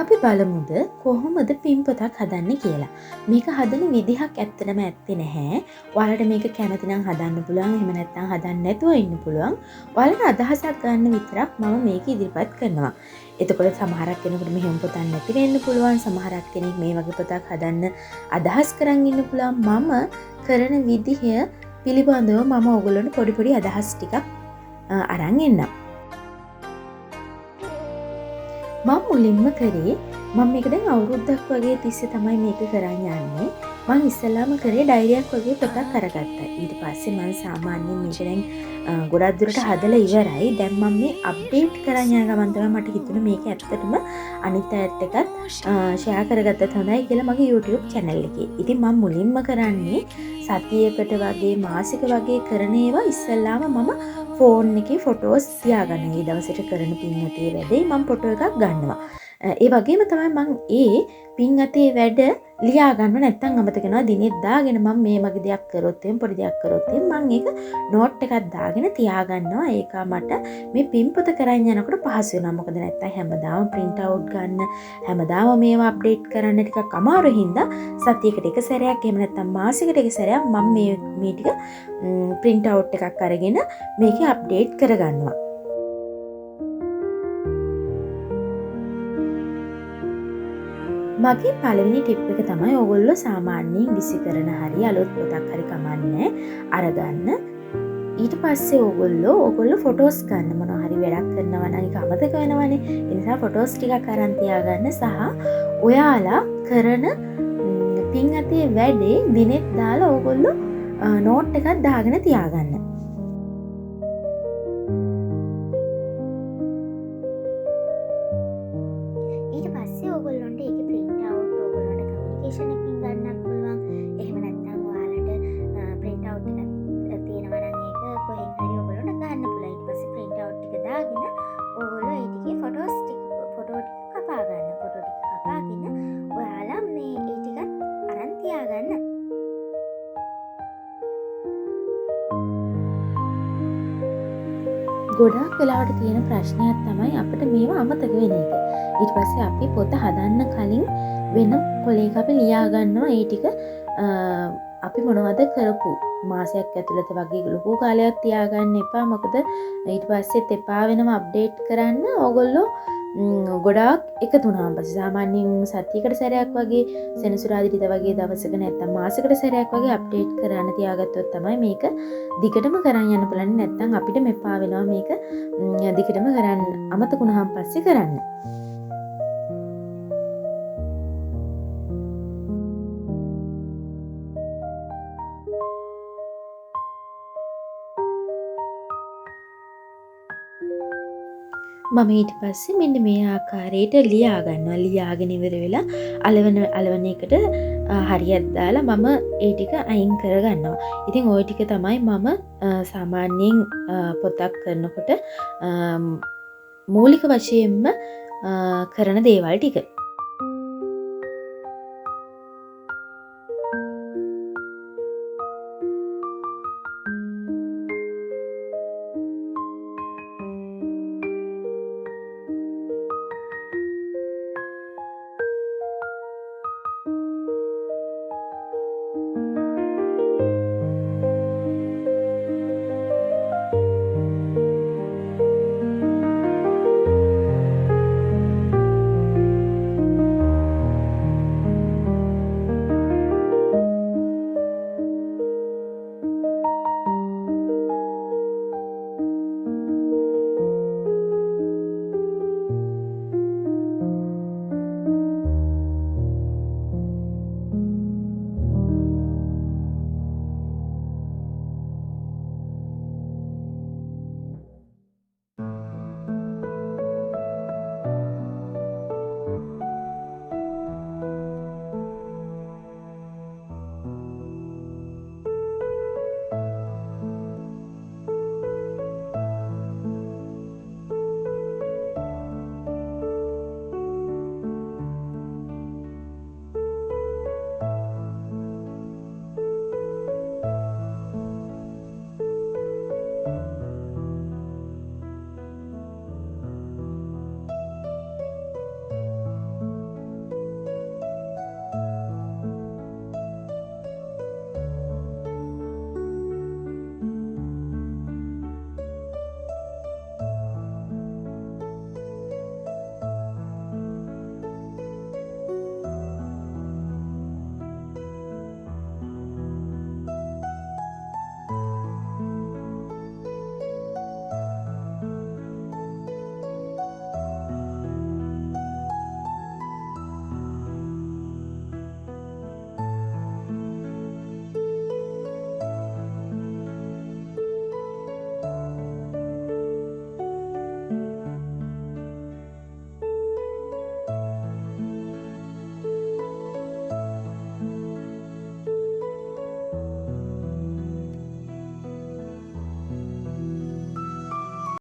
අපි බලමුද කොහොමද පින්පොතක් හදන්නේ කියලා. මේක හදන විදිහක් ඇත්තටම ඇත්තේ නැහැ. ඔයාලට මේක කැමති නම් හදන්න පුළුවන්. එහෙම නැත්නම් හදන්න නැතුව ඉන්න පුළුවන්. ඔයාලට අදහසක් ගන්න විතරක් මම මේක ඉදිරිපත් කරනවා. එතකොට සමහරක් කෙනෙකුට මෙහෙම පොතක් නැති වෙන්න පුළුවන්. සමහරක් කෙනෙක් මේ වගේ පොතක් හදන්න අදහස් කරන් ඉන්න පුළුවන්. මම කරන විදිහ පිළිබඳව මම ඔයගොල්ලන්ට පොඩි අදහස් ටිකක් අරන් එන්නම්. මම මුලින්ම කරේ මම මේක දැන් අවුරුද්දක් වගේ තිස්සේ තමයි මේක කරන් යන්නේ. මම ඉස්සෙල්ලාම කරේ ඩයරියක් වගේ පොතක් අරගත්තා. ඊට පස්සේ මම සාමාන්‍යයෙන් මේක දැන් ගොඩක් දුරට හදලා ඉවරයි. දැන් මම මේ අප්ඩේට් කරන් යන ගමන් තමයි මට හිතුනේ මේක ඇත්තටම අනිත් අයත් එක්කත් ෂෙයා කරගත්තත් හොඳයි කියලා මගේ YouTube channel එකේ. ඉතින් මම මුලින්ම කරන්නේ සතියකට වගේ මාසික වගේ කරන ඒවා ඉස්සෙල්ලාම මම ෆෝන් එකේ ෆොටෝස් තියාගන්න. මේ දවසට කරන පින් අතේ වැඩේ මම ෆොටෝ එකක් ගන්නවා. ඒ වගේම තමයි මම ඒ පින් අතේ වැඩ ලියා ගන්න නැත්තම් අමතක කරනවා. දිනෙත් දාගෙන මම මේ වගේ දෙයක් කරොත් එම් පොඩි දෙයක් කරොත් එම් මම ඒක නෝට් එකක් දාගෙන තියා ගන්නවා. ඒක මට මේ පින්පොත කරන් යනකොට පහසු වෙනවා. මොකද නැත්තම් හැමදාම print out ගන්න හැමදාම මේවා අප්ඩේට් කරන්න ටිකක් අමාරු හින්දා සතියකට එක සැරයක් එහෙම නැත්තම් මාසෙකට එක සැරයක් මම මේ ටික print out එකක් අරගෙන මේකේ අප්ඩේට් කරගන්නවා. මගේ පළවෙනි ටිප් එක තමයි ඔයගොල්ලෝ සාමාන්‍යයෙන් විසි කරන හරි අලුත් පොතක් හරි කමන්නේ අරගන්න. ඊට පස්සේ ඔයගොල්ලෝ ෆොටෝස් ගන්න. මොනවා හරි වැඩක් කරනවා නම් ඒක අමතක වෙනවනේ. ඒ නිසා ෆොටෝස් ටිකක් අරන් තියාගන්න සහ ඔයාලා කරන පින් අතේ වැඩේ දිනෙත් දාලා ඔයගොල්ලෝ නෝට් එකක් දාගෙන තියාගන්න. ඊට පස්සේ ඔයගොල්ලන්ට ඒකේ print out ඔයගොල්ලන්ට communication එකකින් ගන්නත් පුළුවන්. එහෙම නැත්නම් ඔයාලට print out එකක් තියෙනවා නම් ඒක කොහෙන් හරි ඔයගොල්ලන්ට ගන්න පුළුවන්. ඊට පස්සේ print out ටික දාගෙන ඔයගොල්ලෝ ඒ ටිකේ ෆොටෝ ටික කපා ගන්න. ෆොටෝ ටික කපාගෙන ඔයාලා මේ ඒ ටිකත් අරන් තියාගන්න. ගොඩාක් වෙලාවට තියෙන ප්‍රශ්නයක් තමයි අපිට මේවා අමතක වෙන එක. ඊට පස්සේ අපි පොත හදන්න කලින් වෙන කොලේක අපි ලියා ගන්නවා ඒ ටික අපි මොනවද කරපු මාසයක් ඇතුළත වගේ ලොකු කාලයක් තියාගන්න එපා. මොකද ඊට පස්සෙත් එපා වෙනම අප්ඩේට් කරන්න ඕගොල්ලෝ ගොඩාක් එකතු වුණාම පස්සේ සාමාන්‍යයෙන් සතියකට සැරයක් වගේ සෙනසුරාදා වගේ දවසක නැත්තම් මාසයකට සැරයක් වගේ අප්ඩේට් කරන්න තියාගත්තොත් තමයි මේක දිගටම කරන් යන්න පුළුවන්. නැත්තම් අපිට මෙපා වෙනවා මේක දිගටම කරන්න අමතක වුණාම පස්සේ කරන්න. මම ඊට පස්සේ මෙන්න මේ ආකාරයට ලියා ගන්නවා. ලියාගෙන ඉවර වෙලා අලවන එකට හරියක් දාලා මම ඒ ටික අයින් කර ගන්නවා. ඉතින් ওই ටික තමයි මම සාමාන්‍යයෙන් පොතක් කරනකොට මූලික වශයෙන්ම කරන දේවල් ටික.